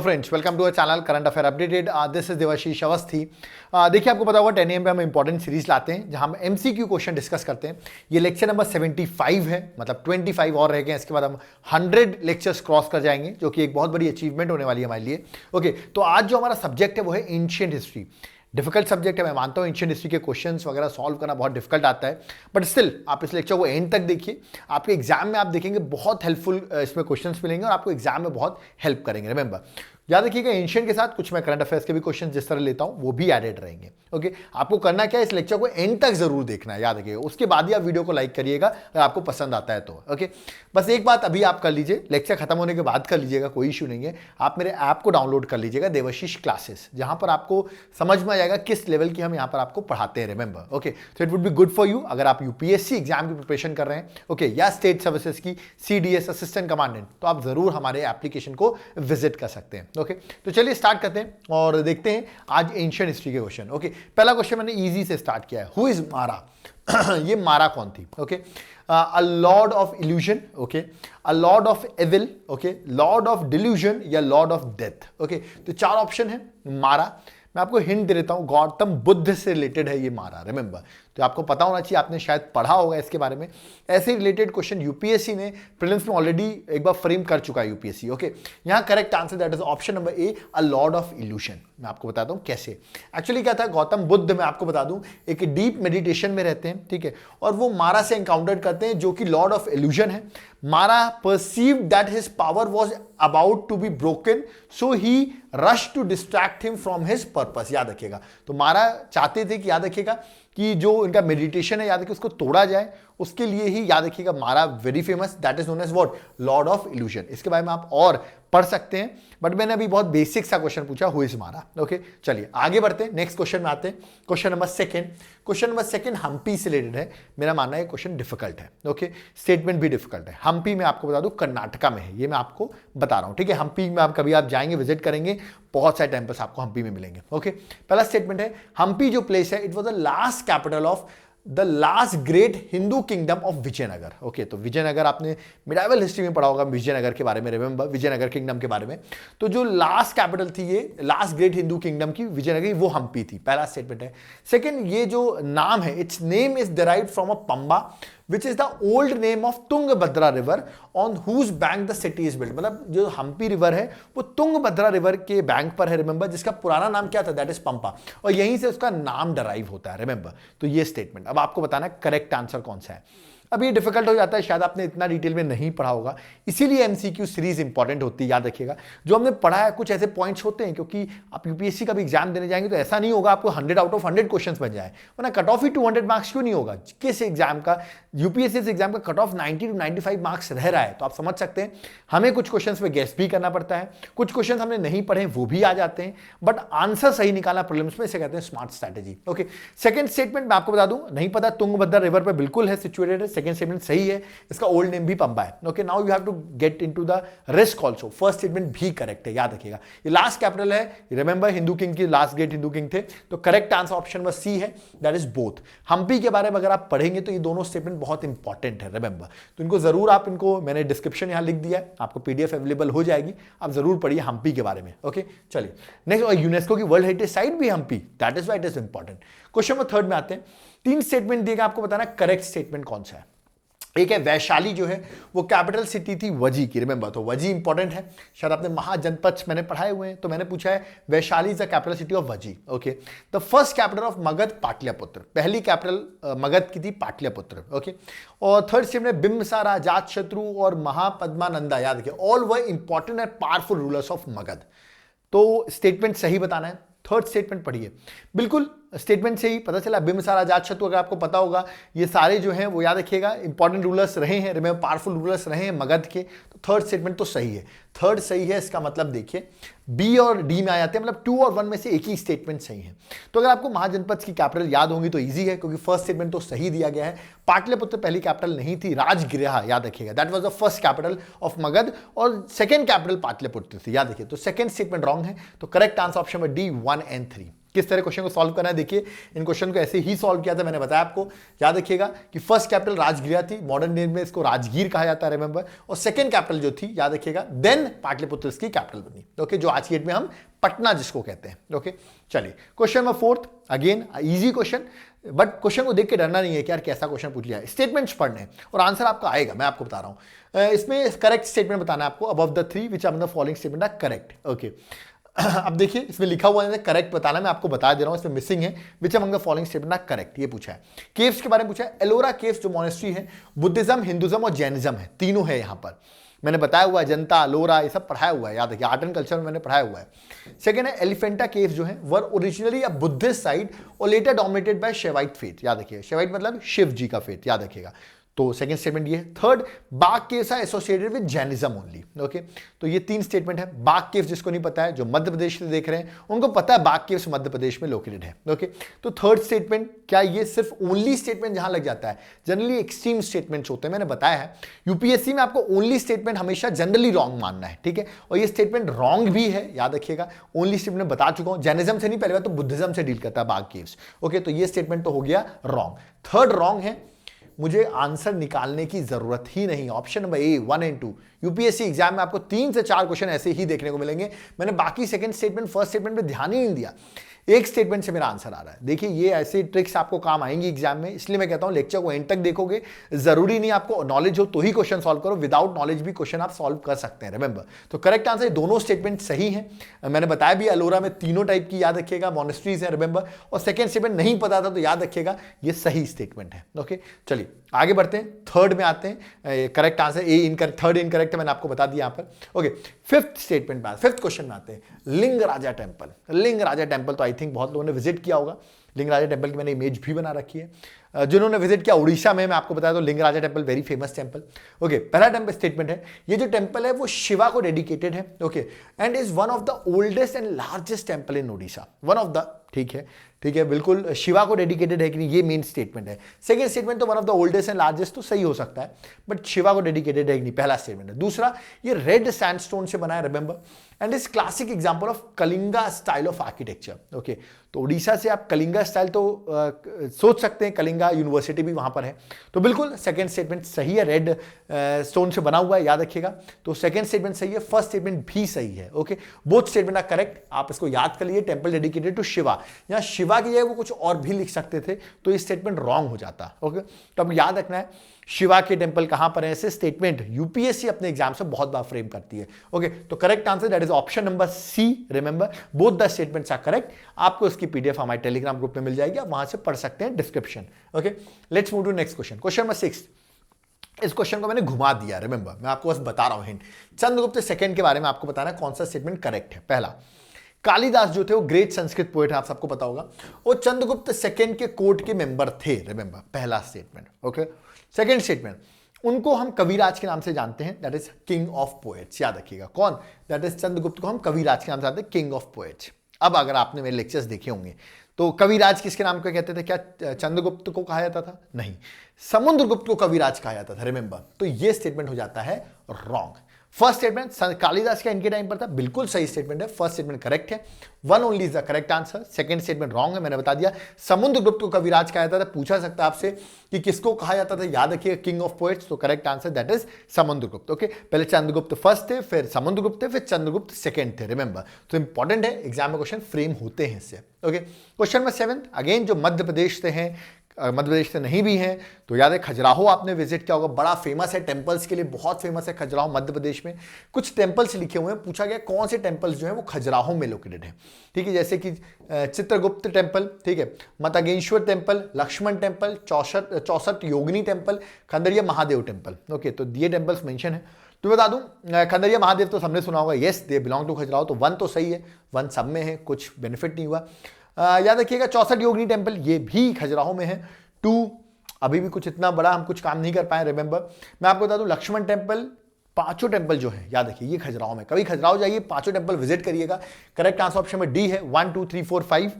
Friends, welcome to our channel current affair updated. This is Devashish Awasthi. देखिए, आपको पता होगा 10 AM पे हम इंपॉर्टेंट सीरीज लाते हैं जहां हम एमसीक्यू क्वेश्चन डिस्कस करते हैं। ये लेक्चर नंबर 75 है, मतलब 25 और रह गए। इसके बाद हम 100 लेक्चर्स क्रॉस कर जाएंगे, जो कि एक बहुत बड़ी अचीवमेंट होने वाली है हमारे लिए। ओके, तो आज जो हमारा सब्जेक्ट है वो है एंशिएंट हिस्ट्री। डिफिकल्ट सब्जेक्ट है, मैं मानता हूँ एंशिएंट हिस्ट्री के क्वेश्चंस वगैरह सॉल्व करना बहुत डिफिकल्ट आता है, बट स्टिल आप इस लेक्चर को एंड तक देखिए। आपके एग्जाम में आप देखेंगे बहुत हेल्पफुल इसमें क्वेश्चंस मिलेंगे और आपको एग्जाम में बहुत हेल्प करेंगे। रिमेंबर, याद रखिएगा, एंशिएंट के साथ कुछ मैं करंट अफेयर्स के भी क्वेश्चन जिस तरह लेता हूं वो भी एडेड रहेंगे। ओके, आपको करना क्या है, इस लेक्चर को एंड तक जरूर देखना है, याद रखिएगा। उसके बाद ही आप वीडियो को लाइक करिएगा अगर आपको पसंद आता है तो। ओके, बस एक बात अभी आप कर लीजिए, लेक्चर खत्म होने के बाद कर लीजिएगा, कोई इशू नहीं है। आप मेरे ऐप को डाउनलोड कर लीजिएगा, देवाशीष क्लासेस, जहां पर आपको समझ में आ जाएगा किस लेवल की हम यहां पर आपको पढ़ाते हैं। रिमेंबर, ओके, तो it would be good for you अगर आप यूपीएससी एग्जाम की प्रिपरेशन कर रहे हैं, ओके, या स्टेट सर्विसेज की सीडीएस असिस्टेंट कमांडेंट, तो आप जरूर हमारे एप्लीकेशन को विजिट कर सकते हैं। ओके, तो चलिए स्टार्ट करते हैं और देखते हैं आज एंशिएंट हिस्ट्री के क्वेश्चन। ओके, पहला क्वेश्चन मैंने इजी से स्टार्ट किया है। Who is Mara? ये मारा कौन थी? Okay, a lord of illusion, okay, a lord of evil, okay, lord of delusion या लॉर्ड ऑफ डेथ। ओके, तो चार ऑप्शन है मारा। मैं आपको हिंट दे देता हूं, गौतम बुद्ध से रिलेटेड है ये मारा। रिमेंबर, तो आपको पता होना चाहिए, आपने शायद पढ़ा होगा इसके बारे में। ऐसे रिलेटेड क्वेश्चन यूपीएससी ने प्रीलिम्स में ऑलरेडी एक बार फ्रेम कर चुका है यूपीएससी। ओके, यहां correct answer that is option number A, a lord of evolution. मैं आपको बताता हूं कैसे। एक्चुअली क्या था, गौतम बुद्ध, मैं आपको बता दूं, एक डीप मेडिटेशन में रहते हैं, ठीक है, और वो मारा से एनकाउंटर करते हैं जो कि लॉर्ड ऑफ इल्यूजन है। Mara perceived that his power was about to be broken, so he rush to distract him from his purpose. याद रखिएगा, तो मारा चाहते थे कि, याद रखिएगा, कि जो इनका मेडिटेशन है, याद रखिए, उसको तोड़ा जाए, उसके लिए ही, याद रखिएगा, Mara very famous, that is known as what, lord of illusion. इसके बारे में आप और पढ़ सकते हैं, बट मैंने अभी बहुत बेसिक सा क्वेश्चन पूछा, हु इज मारा। ओके, चलिए आगे बढ़ते हैं, नेक्स्ट क्वेश्चन में आते हैं। Question number second, question number second Hampi से रिलेटेड है। मेरा मानना है क्वेश्चन डिफिकल्ट है। ओके, स्टेटमेंट भी डिफिकल्ट है। हम्पी में आपको बता दूं कर्नाटका में है, ये मैं आपको बता रहा हूं, ठीक है। हम्पी में आप कभी आप जाएंगे, विजिट करेंगे, बहुत सारे टेम्पल्स आपको हम्पी में मिलेंगे। ओके, पहला स्टेटमेंट है, हम्पी जो प्लेस है, it was the last capital of the last great Hindu kingdom of Vijayanagar. Okay, तो विजयनगर आपने मिडाइवल हिस्ट्री में पढ़ा होगा विजयनगर के बारे में, रिमेंबर, विजयनगर किंगडम के बारे में। तो जो लास्ट कैपिटल थी, ये लास्ट ग्रेट हिंदू किंगडम की, विजयनगर, वो हम्पी थी। पहला स्टेटमेंट है। सेकंड, ये जो नाम है, it's name is derived from a Pamba which is the old name of Tungabhadra river on whose bank the city is built। मतलब जो हम्पी रिवर है वो तुंगभद्रा रिवर के बैंक पर है, रिमेंबर, जिसका पुराना नाम क्या था, दैट इज पंपा, और यहीं से उसका नाम डराइव होता है। रिमेंबर, तो ये स्टेटमेंट। अब आपको बताना है करेक्ट आंसर कौन सा है। अब ये डिफिकल्ट हो जाता है, शायद आपने इतना डिटेल में नहीं पढ़ा होगा, इसीलिए एमसीक्यू सीरीज इंपॉर्टेंट होती है। याद रखिएगा, जो हमने पढ़ा है कुछ ऐसे पॉइंट्स होते हैं, क्योंकि आप यूपीएससी का भी एग्जाम देने जाएंगे तो ऐसा नहीं होगा आपको 100 आउट ऑफ 100 क्वेश्चंस बन जाए, वरना कट ऑफ ही 200 मार्क्स क्यों नहीं होगा। किस एग्जाम का, यूपीएससी एग्जाम का कट ऑफ 90 to 95 मार्क्स रह रहा है, तो आप समझ सकते हैं हमें कुछ क्वेश्चन पे गेस भी करना पड़ता है, कुछ क्वेश्चन हमने नहीं पढ़े वो भी आ जाते हैं, बट आंसर सही निकालना प्रीलिम्स में, इसे कहते हैं smart strategy. Okay, second statement मैं आपको बता दूं, नहीं पता, तुंगभद्रा रिवर पर बिल्कुल है सिचुएटेड है। सेकंड स्टेटमेंट सही है, इसका ओल्ड नेम भी पंबा है। Okay, now you have to get into the risk also. First statement भी करेक्ट है, याद रखिएगा, ये लास्ट कैपिटल है, रिमेंबर, हिंदू किंग की, लास्ट ग्रेट हिंदू किंग थे, तो correct answer option number C है, दैट इज बोथ। हम्पी के बारे में अगर आप पढ़ेंगे तो ये दोनों स्टेटमेंट बहुत इंपॉर्टेंट है, रिमेंबर, तो इनको जरूर आप, इनको मैंने डिस्क्रिप्शन यहां लिख दिया है, आपको पीडीएफ अवेलेबल हो जाएगी, आप जरूर पढ़िए हम्पी के बारे में। ओके, चलिए नेक्स्ट, और यूनेस्को की वर्ल्ड हेरिटेज साइट भी Hampi, that is why it is important. Question number third में आते हैं। 3 स्टेटमेंट दिएगा, आपको बताना करेक्ट स्टेटमेंट कौन सा है। एक है वैशाली, जो है वो कैपिटल सिटी थी वजी की, रिमेंबर, तो वजी इंपॉर्टेंट है, शायद आपने महाजनपद मैंने पढ़ाए हुए हैं, तो मैंने पूछा है Vaishali is the capital city of Vajji. Okay, the first capital of Magadh Pataliputra, पहली कैपिटल मगध की थी पाटलिपुत्र। ओके, और थर्ड स्टेटमेंट में बिंबिसार, अजातशत्रु और महापद्मानंदा, याद रखिए, all were important and powerful rulers of Magadh. तो स्टेटमेंट सही बताना है। थर्ड स्टेटमेंट पढ़िए, बिल्कुल स्टेटमेंट से ही पता चला, बिंबिसार, अजातशत्रु, अगर आपको पता होगा, ये सारे जो हैं वो याद रखिएगा इंपॉर्टेंट रूलर्स रहे हैं, रिमेंबर, पावरफुल रूलर्स रहे हैं मगध के, तो थर्ड स्टेटमेंट तो सही है। थर्ड सही है, इसका मतलब देखिए बी और डी में आ जाते हैं, मतलब 2 और 1 में से एक ही स्टेटमेंट सही है। तो अगर आपको महाजनपद की कैपिटल याद होंगी तो ईजी है, क्योंकि फर्स्ट स्टेटमेंट तो सही दिया गया है। पाटलिपुत्र पहली कैपिटल नहीं थी, राजगृह, याद रखिएगा, that was the first capital of Magadh, और सेकंड कैपिटल पाटलिपुत्र थी, याद रखिए, तो सेकंड स्टेटमेंट रॉन्ग है, तो करेक्ट आंसर ऑप्शन में डी 1 and 3। किस तरह क्वेश्चन को सॉल्व करना है देखिए, इन क्वेश्चन को ऐसे ही सॉल्व किया था, मैंने बताया आपको, याद रखिएगा कि फर्स्ट कैपिटल राजगृह थी, मॉडर्न नेम में इसको राजगीर कहा जाता है, रिमेंबर, और सेकंड कैपिटल जो थी, याद रखिएगा, देन पाटलिपुत्र इसकी कैपिटल बनी, ओके, जो आज की डेट में हम पटना जिसको कहते हैं, ओके। चलिए question number 4, again easy question, but question को देख के डरना नहीं है कि यार कैसा क्वेश्चन पूछ लिया है, स्टेटमेंट्स पढ़ने और आंसर आपका आएगा, मैं आपको बता रहा हूं। इसमें करेक्ट स्टेटमेंट बताना है आपको, above the 3 which are the following statement are correct, okay. अब देखिए इसमें लिखा हुआ है करेक्ट बताना, मैं आपको बता दे रहा हूं, इसमें मिसिंग है, which among the following statement are correct, ये पूछा है। केव्स के बारे में पूछा है, एलोरा केव्स जो मॉनेस्ट्री है, बुद्धिज्म, हिंदुज्म और जैनिज्म है, तीनों है यहां पर, मैंने बताया हुआ है, जनता, लोरा, ये सब पढ़ाया हुआ है, याद रखिए, आर्ट एंड कल्चर में मैंने पढ़ाया हुआ है। सेकंड है एलिफेंटा केव्स जो है were originally a Buddhist site और later dominated by Shaivite faith, याद रखिए, शेवाइट मतलब शिव जी का फेथ, याद रखिएगा, तो सेकंड स्टेटमेंट ये। Third, Bagh caves are associated with Jainism only, okay, तो ये 3 स्टेटमेंट है। बाग केव्स जिसको नहीं पता है, जो मध्य प्रदेश से देख रहे हैं उनको पता है बाग केव्स मध्य प्रदेश में लोकेटेड है, ओके। तो थर्ड स्टेटमेंट, क्या ये सिर्फ ओनली स्टेटमेंट जहां लग जाता है, जनरली एक्सट्रीम स्टेटमेंट्स होते हैं, मैंने बताया है यूपीएससी में आपको ओनली स्टेटमेंट हमेशा जनरली रॉन्ग मानना है, ठीक है, और ये स्टेटमेंट रॉन्ग भी है, याद रखिएगा, ओनली स्टेटमेंट बता चुका हूं, जैनिज्म से नहीं, पहले बात तो बुद्धिज्म से डील करता है बाग केव्स, ओके, तो ये स्टेटमेंट तो हो गया रॉन्ग। थर्ड रॉन्ग है, मुझे आंसर निकालने की जरूरत ही नहीं, option number A 1 and 2, UPSC exam में आपको 3 से 4 क्वेश्चन ऐसे ही देखने को मिलेंगे, मैंने बाकी सेकंड स्टेटमेंट फर्स्ट स्टेटमेंट पे ध्यान ही नहीं दिया, एक स्टेटमेंट से मेरा आंसर आ रहा है। देखिए ये ऐसी ट्रिक्स आपको काम आएंगी एग्जाम में, इसलिए मैं कहता हूं लेक्चर को एंड तक देखोगे, जरूरी नहीं आपको नॉलेज हो तो ही क्वेश्चन सॉल्व करो, विदाउट नॉलेज भी क्वेश्चन आप सॉल्व कर सकते हैं, रिमेंबर। तो करेक्ट आंसर दोनों स्टेटमेंट सही हैं, मैंने बताया भी अलोरा में तीनों टाइप की, याद रखिएगा, मॉनेस्ट्रीज है, रिमेंबर, और सेकंड स्टेटमेंट नहीं पता था तो याद रखिएगा ये सही स्टेटमेंट है, ओके। चलिए आगे बढ़ते हैं, थर्ड में आते हैं, correct answer A incorrect, third incorrect है, मैंने आपको बता दिया यहां पर, ओके। फिफ्थ स्टेटमेंट में, फिफ्थ क्वेश्चन में आते हैं, लिंग राजा टेम्पल। लिंग राजा टेम्पल तो आई थिंक बहुत लोगों ने विजिट किया होगा, लिंग राजा टेम्पल की मैंने इमेज भी बना रखी है, जिन्होंने विजिट किया उड़ीसा में, मैं आपको बताया तो Lingaraja temple very famous temple, okay. पहला टेम्पल स्टेटमेंट है, ये जो टेम्पल है वो शिवा को डेडिकेटेड है, okay, and is one of the oldest and largest temple in Odisha, one of the, ठीक है, ठीक है, बिल्कुल शिवा को डेडिकेटेड है कि नहीं, ये मेन स्टेटमेंट है। सेकंड स्टेटमेंट तो one of the oldest and largest तो सही हो सकता है, बट शिवा को डेडिकेटेड है कि नहीं, पहला स्टेटमेंट है। दूसरा, ये रेड सैंडस्टोन से बना है, remember, and is classic example of Kalinga style of architecture, okay. तो उड़ीसा से आप कलिंगा स्टाइल तो सोच सकते हैं, कलिंगा यूनिवर्सिटी भी वहां पर है, तो बिल्कुल सेकंड स्टेटमेंट सही है, रेड स्टोन से बना हुआ है, याद रखिएगा, तो सेकंड स्टेटमेंट सही है, फर्स्ट स्टेटमेंट भी सही है, okay. Both statement are correct, आप इसको याद कर लिए, टेम्पल डेडिकेटेड टू शिवा, यहां शिवा की जगह वो कुछ और भी लिख सकते थे, तो ये स्टेटमेंट रॉन्ग हो जाता, ओके। तो अब याद रखना है शिवा के टेंपल कहां पर है, ऐसे स्टेटमेंट यूपीएससी अपने एग्जाम से बहुत बार फ्रेम करती है, ओके। तो correct answer that is option number C, remember, both the statements are correct. आपको इसकी पीडीएफ हमारे टेलीग्राम ग्रुप में मिल जाएगी, आप वहां से पढ़ सकते हैं, description, okay. Let's move to next question, question number 6। इस क्वेश्चन को मैंने घुमा दिया, रिमेंबर, मैं आपको बस बता रहा हूं हिंट। चंद्रगुप्त सेकंड के बारे में आपको बताना है कौन सा स्टेटमेंट करेक्ट है। पहला, कालिदास जो थे वो ग्रेट संस्कृत पोएट है, आप सबको पता होगा, वो चंद्रगुप्त सेकंड के कोर्ट के मेंबर थे, रिमेंबर, पहला स्टेटमेंट, ओके। सेकंड स्टेटमेंट, उनको हम कविराज के नाम से जानते हैं, that is king of poets, याद रखिएगा, कौन, दैट इज चंद्रगुप्त को हम कविराज के नाम से जानते हैं, किंग ऑफ पोएट्स। अब अगर आपने मेरे लेक्चर्स देखे होंगे तो कविराज किसके नाम पे कहते थे, क्या चंद्रगुप्त को कहा जाता था, नहीं, समुद्रगुप्त को कविराज कहा जाता था, रिमेंबर। तो ये स्टेटमेंट हो जाता है रॉन्ग। फर्स्ट स्टेटमेंट कालिदास का इनके टाइम पर था, बिल्कुल सही स्टेटमेंट है, फर्स्ट स्टेटमेंट करेक्ट है, one only is the correct answer. Second statement wrong है, मैंने बता दिया, समुद्रगुप्त को कविराज कहा जाता था। पूछा सकता है आपसे कि किसको कहा जाता था, याद रखिए किंग ऑफ पोएट्स, तो correct answer that is Samudragupta, okay. पहले चंद्रगुप्त फर्स्ट थे, फिर समुद्रगुप्त थे, फिर चंद्रगुप्त सेकंड थे, रिमेंबर। तो इंपॉर्टेंट है, एग्जाम में क्वेश्चन फ्रेम होते हैं इससे, ओके। क्वेश्चन नंबर 7, अगेन जो मध्य प्रदेश से हैं, मध्य प्रदेश से नहीं भी हैं तो याद है खजुराहो आपने विजिट किया होगा, बड़ा फेमस है टेंपल्स के लिए, बहुत फेमस है खजुराहो मध्य प्रदेश में। कुछ टेंपल्स लिखे हुए हैं, पूछा गया कौन से टेंपल्स जो हैं वो खजुराहो में लोकेटेड हैं, ठीक है, जैसे कि चित्रगुप्त टेंपल, ठीक है, मतगेश्वर टेंपल, लक्ष्मण टेंपल, चौसठ योगिनी टेंपल, खंडरिया महादेव टेंपल, ओके। तो ये टेंपल्स मेंशन है। तो बता दूं, खंडरिया महादेव तो सबने सुना होगा, yes they belong to Khajuraho, तो 1 तो सही है, 1 सब में है, कुछ बेनिफिट नहीं हुआ। याद रखिएगा 64 योगिनी टेंपल ये भी खजुराहो में है। 2 अभी भी कुछ इतना बड़ा हम कुछ काम नहीं कर पाए, रिमेंबर। मैं आपको बता दूं लक्ष्मण टेंपल, 5 टेंपल जो है याद रखिए ये खजुराहो में, कभी खजुराहो जाइए 5 टेंपल विजिट करिएगा। करेक्ट आंसर ऑप्शन में डी है, 1 2 3 4 5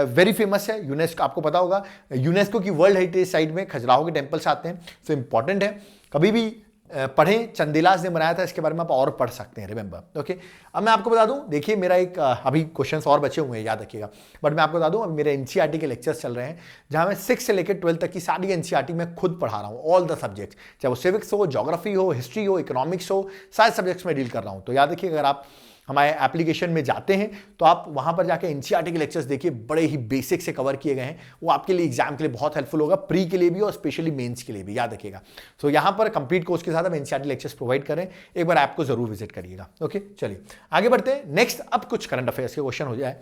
वेरी फेमस है, यूनेस्को आपको पता होगा, यूनेस्को की वर्ल्ड हेरिटेज साइट में खजुराहो के टेंपल्स आते हैं, सो इंपॉर्टेंट है। कभी भी पढ़ें, चंदेलाज ने बनाया था, इसके बारे में आप और पढ़ सकते हैं, रिमेंबर। ओके, अब मैं आपको बता दूं, देखिए मेरा एक अभी क्वेश्चंस और बचे हुए हैं, याद रखिएगा, बट मैं आपको बता दूं, अब मेरे एनसीईआरटी के लेक्चर्स चल रहे हैं, जहां मैं 6 से लेकर 12 तक की सारी एनसीईआरटी में खुद पढ़ा रहा हूं, ऑल द सब्जेक्ट्स, चाहे वो सिविक्स हो, ज्योग्राफी हो, हिस्ट्री हो, इकोनॉमिक्स हो, सारे सब्जेक्ट्स में डील कर रहा हूं। तो याद रखिए, अगर आप हमारे एप्लीकेशन में जाते हैं तो आप वहां पर जाके एनसीईआरटी के लेक्चर्स देखिए, बड़े ही बेसिक से कवर किए गए हैं, वो आपके लिए एग्जाम के लिए बहुत हेल्पफुल होगा, प्री के लिए भी और स्पेशली मेंस के लिए भी, याद रखिएगा। तो यहां पर कंप्लीट कोर्स के साथ हम एनसीईआरटी लेक्चर्स प्रोवाइड करें, एक बार ऐप को जरूर विजिट करिएगा। ओके, चलिए आगे बढ़ते हैं। नेक्स्ट, अब कुछ करंट अफेयर्स के क्वेश्चन हो जाए।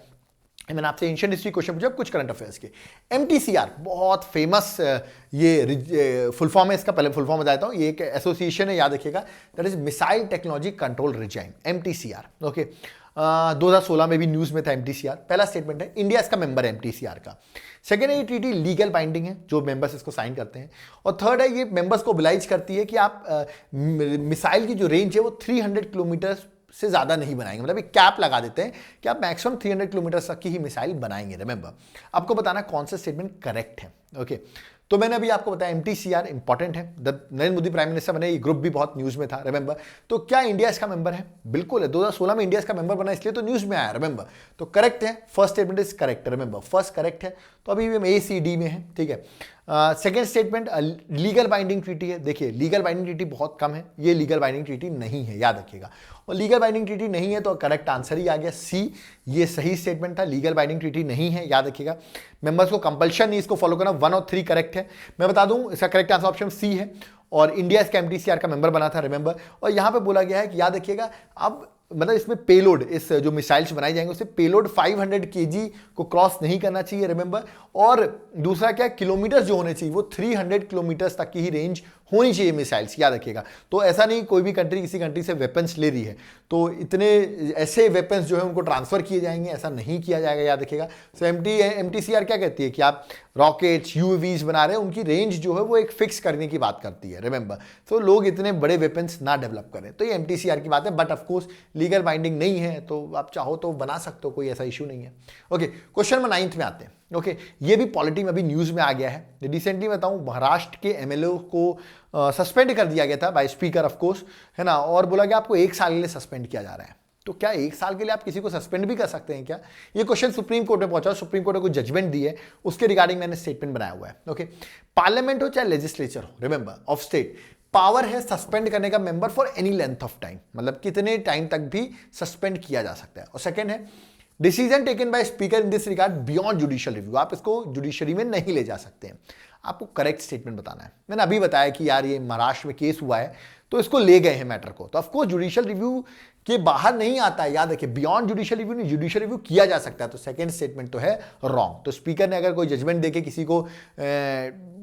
मैंने आपसे एंशिएंट हिस्ट्री क्वेश्चन पूछा, कुछ करंट अफेयर्स के। एमटीसीआर बहुत फेमस ये फुल फॉर्म है, इसका पहले फुल फॉर्म बताता हूं, ये एक एसोसिएशन है, याद रखिएगा, that is missile technology control regime, MTCR. Okay, 2016 में भी न्यूज में था एमटीसीआर। पहला स्टेटमेंट है, इंडिया इसका मेंबर है एमटीसीआर का। सेकेंड है, ये ट्रीटी लीगल बाइंडिंग है, जो मेंबर्स इसको साइन करते हैं। और थर्ड है, ये मेंबर्स को ओबलाइज करती है कि आप मिसाइल की जो रेंज है वो 300 किलोमीटर से ज्यादा नहीं बनाएंगे, मतलब एक कैप लगा देते हैं कि आप मैक्सिमम 300 किलोमीटर तक की ही मिसाइल बनाएंगे। रिमेंबर, आपको बताना कौन सा स्टेटमेंट करेक्ट है। ओके, तो मैंने अभी आपको बताया एमटीसीआर इंपॉर्टेंट है, नरेंद्र मोदी प्राइम मिनिस्टर बने, ये ग्रुप भी बहुत न्यूज में था। रिमेंबर, तो क्या इंडिया इसका मेंबर है? बिल्कुल है, 2016 में इंडिया इसका मेंबर बना, इसलिए तो न्यूज में आया। रिमेंबर, तो करेक्ट है, first statement is correct. Remember, first correct है, तो अभी हम ACD में है, ठीक है। Second statement legal binding treaty है। देखिए, लीगल बाइंडिंग ट्रीटी बहुत कम है, ये लीगल बाइंडिंग ट्रीटी नहीं है, याद रखिएगा। और लीगल बाइंडिंग ट्रीटी नहीं है तो करेक्ट आंसर ही आ गया सी, ये सही स्टेटमेंट था, लीगल बाइंडिंग ट्रीटी नहीं है, याद रखिएगा। मेंबर्स को कंपल्शन नहीं इसको फॉलो करना, 1 और 3 करेक्ट है। मैं बता दूं, इसका करेक्ट आंसर ऑप्शन सी है, और इंडिया इसका एमटीसीआर का मेंबर बना था, रिमेंबर। और यहां पे बोला गया है कि याद रखिएगा, अब मतलब इसमें पेलोड, इस जो मिसाइल्स बनाई जाएंगे उससे पेलोड 500 kg को क्रॉस नहीं करना चाहिए, रिमेंबर। और दूसरा क्या, किलोमीटर जो होने चाहिए वो 300 किलोमीटर तक की ही रेंज होनी चाहिए मिसाइल्स, याद रखिएगा। तो ऐसा नहीं कोई भी कंट्री किसी कंट्री से वेपन्स ले रही है तो इतने ऐसे वेपन्स जो है उनको ट्रांसफर किए जाएंगे, ऐसा नहीं किया जाएगा, याद रखिएगा। सो एमटीसीआर क्या कहती है कि आप रॉकेट्स, यूएवीज बना रहे हैं, उनकी रेंज जो है वो एक फिक्स करने की बात करती है, रिमेंबर। तो लोग इतने बड़े वेपन्स ना डेवलप करें, तो ये एमटीसीआर की बात है, बट ऑफकोर्स लीगल बाइंडिंग नहीं है, तो आप चाहो तो बना सकते हो, कोई ऐसा इशू नहीं है। ओके, क्वेश्चन नंबर 9 में आते हैं। ओके, ये भी पॉलिटी में अभी न्यूज में आ गया है। रिसेंटली बताऊं, महाराष्ट्र के एमएलए को सस्पेंड कर दिया गया था बाय स्पीकर, ऑफ कोर्स, है ना, और बोला गया आपको 1 साल के लिए सस्पेंड किया जा रहा है। तो क्या 1 साल के लिए आप किसी को सस्पेंड भी कर सकते हैं क्या? ये क्वेश्चन सुप्रीम कोर्ट में पहुंचा, सुप्रीम कोर्ट ने कोई जजमेंट दी है, उसके रिगार्डिंग मैंने स्टेटमेंट बनाया हुआ है। ओके, पार्लियामेंट हो चाहे लेजिस्लेचर हो, रिमेंबर, ऑफ स्टेट, पावर है सस्पेंड करने का member for any length of time, मतलब कितने टाइम तक भी सस्पेंड किया जा सकता है। और सेकेंड है, decision taken by speaker in this regard beyond judicial review, आप इसको जुडिशरी में नहीं ले जा सकते हैं। आपको करेक्ट स्टेटमेंट बताना है। मैंने अभी बताया कि यार ये महाराष्ट्र में केस हुआ है तो इसको ले गए हैं मैटर को, तो ऑफकोर्स जुडिशियल रिव्यू के बाहर नहीं आता है, याद रखिए, बियॉन्ड जुडिशियल रिव्यू नहीं, जुडिशियल रिव्यू किया जा सकता है। तो सेकंड स्टेटमेंट तो है रॉन्ग। तो स्पीकर ने अगर कोई जजमेंट देके किसी को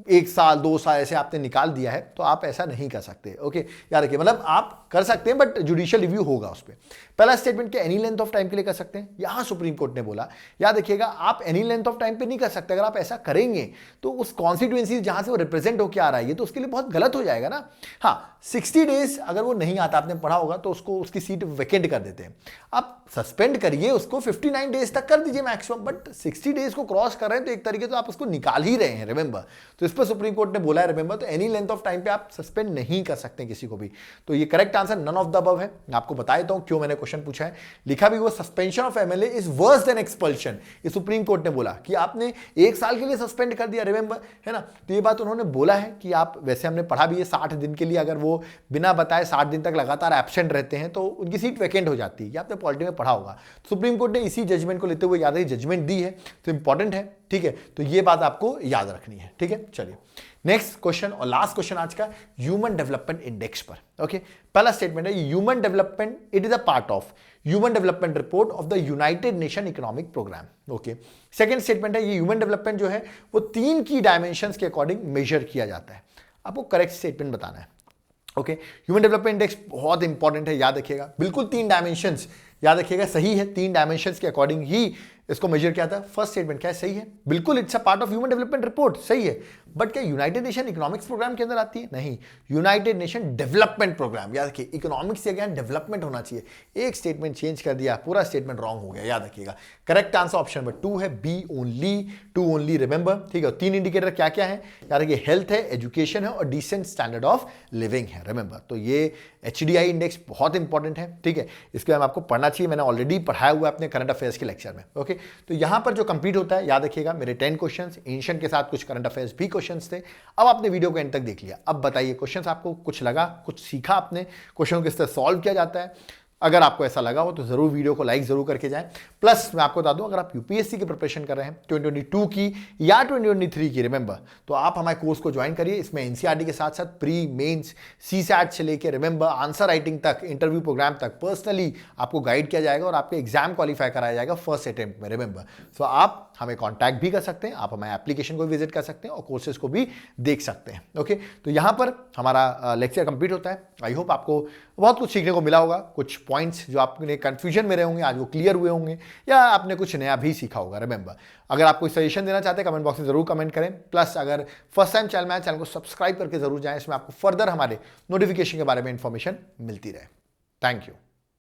1 साल 2 साल ऐसे आपने निकाल दिया है तो आप ऐसा नहीं कर सकते। ओके, याद रखिए, मतलब आप कर सकते हैं बट जुडिशियल रिव्यू होगा उस पर। पहला स्टेटमेंट क्या, एनी लेंथ ऑफ टाइम के लिए कर सकते हैं, यहां सुप्रीम कोर्ट ने बोला, याद रखिएगा, आप एनी लेंथ ऑफ टाइम पे नहीं कर सकते। अगर आप ऐसा करेंगे तो उस कॉन्स्टिट्यूएंसी जहां से वो रिप्रेजेंट होकर आ रहा है, ये तो उसके लिए बहुत गलत हो जाएगा ना। हाँ, 60 डेज अगर वो नहीं आता, आपने पढ़ा होगा, तो उसको उसकी सीट वैकेंट कर देते हैं। आप सस्पेंड करिए उसको, 59 डेज तक कर दीजिए मैक्सिमम, बट 60 डेज को क्रॉस कर रहे हैं तो एक तरीके तो आप उसको निकाल ही रहे हैं, रिमेंबर। तो इस पर सुप्रीम कोर्ट ने बोला है, रिमेंबर, तो एनी लेंथ ऑफ टाइम पे आप सस्पेंड नहीं कर सकते किसी को भी। तो ये correct answer none of the above है। मैं आपको बता देता हूं क्यों मैंने क्वेश्चन पूछा है, लिखा भी वो, suspension of MLA is worse than expulsion. ये सुप्रीम कोर्ट ने बोला कि आपने 1 साल के लिए सस्पेंड कर दिया, रिमेंबर, है ना। तो ये बात उन्होंने बोला है कि आप, वैसे हमने पढ़ा भी है, 60 दिन के लिए अगर वो बिना बताए 60 दिन तक लगातार एब्सेंट रहते हैं तो उनकी सीट वैकेंट हो जाती है, ये आपने पॉलिटी में पढ़ा होगा। सुप्रीम कोर्ट ने इसी जजमेंट को लेते हुए याद है जजमेंट दी है, तो इंपॉर्टेंट है, ठीक है। तो ये बात आपको याद रखनी है, ठीक है। चलिए नेक्स्ट क्वेश्चन और लास्ट क्वेश्चन आज का, ह्यूमन डेवलपमेंट इंडेक्स पर। ओके, पहला स्टेटमेंट है, human development it is a part of human development report of the United Nation economic program. Okay, second statement है, ये ह्यूमन डेवलपमेंट जो है वो 3 की डायमेंशंस के अकॉर्डिंग मेजर किया जाता है। आपको करेक्ट स्टेटमेंट बताना है। ओके, ह्यूमन डेवलपमेंट इंडेक्स बहुत इंपॉर्टेंट है, याद रखिएगा, बिल्कुल 3 डायमेंशंस, याद रखिएगा, सही है, 3 डायमेंशंस के अकॉर्डिंग ही इसको मेजर किया था। फर्स्ट स्टेटमेंट क्या है, सही है, बिल्कुल, it's a part of human development report, सही है। बट क्या यूनाइटेड नेशन इकोनॉमिक्स प्रोग्राम के अंदर आती है? नहीं, यूनाइटेड नेशन डेवलपमेंट प्रोग्राम। याद रखिए, इकोनॉमिक्स से अगेन डेवलपमेंट होना चाहिए। एक स्टेटमेंट चेंज कर दिया, पूरा स्टेटमेंट रॉन्ग हो गया, याद रखिएगा। करेक्ट आंसर ऑप्शन नंबर 2 है, बी ओनली, 2 ओनली, रिमेंबर, ठीक है। 3 इंडिकेटर क्या क्या है? याद रखिए, हेल्थ है, एजुकेशन है और डिसेंट स्टैंडर्ड ऑफ लिविंग है, रिमेंबर। तो ये HDI इंडेक्स बहुत इंपॉर्टेंट है, ठीक है। इसके बारे में आपको पढ़ना चाहिए, मैंने ऑलरेडी पढ़ाया हुआ है अपने करंट अफेयर्स के लेक्चर में, ओके। तो यहां पर जो कंप्लीट होता है, याद रखिएगा, मेरे 10 क्वेश्चंस एंशिएंट के साथ कुछ करंट अफेयर्स भी क्वेश्चंस थे। अब आपने वीडियो को एंड तक देख लिया, अब बताइए क्वेश्चंस आपको कुछ लगा, कुछ सीखा आपने, क्वेश्चन को किस तरह सॉल्व किया जाता है? अगर आपको ऐसा लगा हो तो जरूर वीडियो को लाइक जरूर करके जाएं। प्लस मैं आपको बता दूं, अगर आप यूपीएससी की प्रिपरेशन कर रहे हैं 2022 की या 2023 की, रिमेंबर, तो आप हमारे कोर्स को ज्वाइन करिए। इसमें एनसीईआरटी के साथ साथ प्री, मेंस, सीसैट से लेकर रिमेंबर आंसर राइटिंग तक, इंटरव्यू प्रोग्राम तक पर्सनली आपको गाइड किया जाएगा और आपके एग्जाम क्वालिफाई कराया जाएगा फर्स्ट अटेम्प्ट में, रिमेंबर। सो आप हमें कॉन्टैक्ट भी कर सकते हैं, आप हमारे एप्लीकेशन को विजिट कर सकते हैं और कोर्सेज को भी देख सकते हैं, ओके। तो यहां पर हमारा लेक्चर कंप्लीट होता है। आई होप आपको बहुत कुछ सीखने को मिला होगा। कुछ पॉइंट्स जो आपने कंफ्यूजन में रहे होंगे आज वो क्लियर हुए होंगे, या आपने कुछ नया भी सीखा होगा, रिमेंबर। अगर आप कोई सजेशन देना चाहते हैं कमेंट बॉक्स में जरूर कमेंट करें। प्लस अगर फर्स्ट टाइम चैनल में आए, चैनल को सब्सक्राइब करके जरूर जाएं, इसमें आपको फर्दर हमारे नोटिफिकेशन के बारे में इंफॉर्मेशन मिलती रहे। Thank you.